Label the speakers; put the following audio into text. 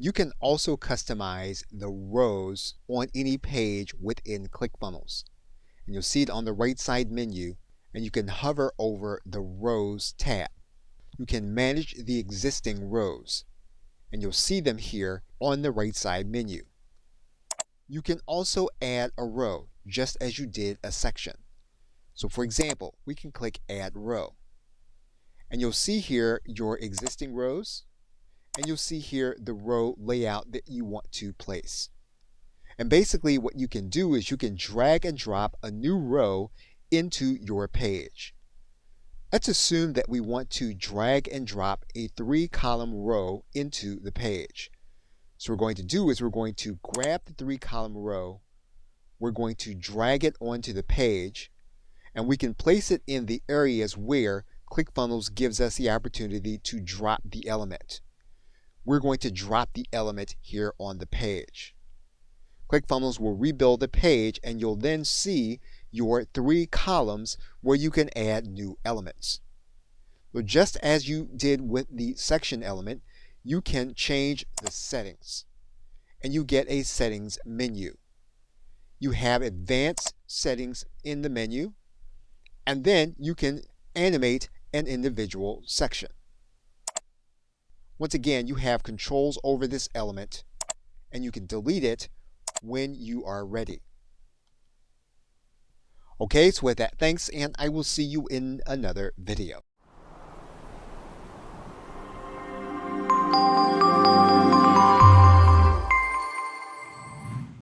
Speaker 1: You can also customize the rows on any page within ClickFunnels. And you'll see it on the right side menu, and you can hover over the Rows tab. You can manage the existing rows, and you'll see them here on the right side menu. You can also add a row just as you did a section. So for example, we can click Add Row. And you'll see here your existing rows, and you'll see here the row layout that you want to place. And basically what you can do is you can drag and drop a new row into your page. Let's assume that we want to drag and drop a 3-column row into the page. So what we're going to do is we're going to grab the 3-column row, we're going to drag it onto the page, and we can place it in the areas where ClickFunnels gives us the opportunity to drop the element. We're going to drop the element here on the page. ClickFunnels will rebuild the page, and you'll then see your 3 columns where you can add new elements. So just as you did with the section element, you can change the settings, and you get a settings menu. You have advanced settings in the menu, and then you can animate an individual section. Once again, you have controls over this element, and you can delete it when you are ready. Okay, so with that, thanks, and I will see you in another video.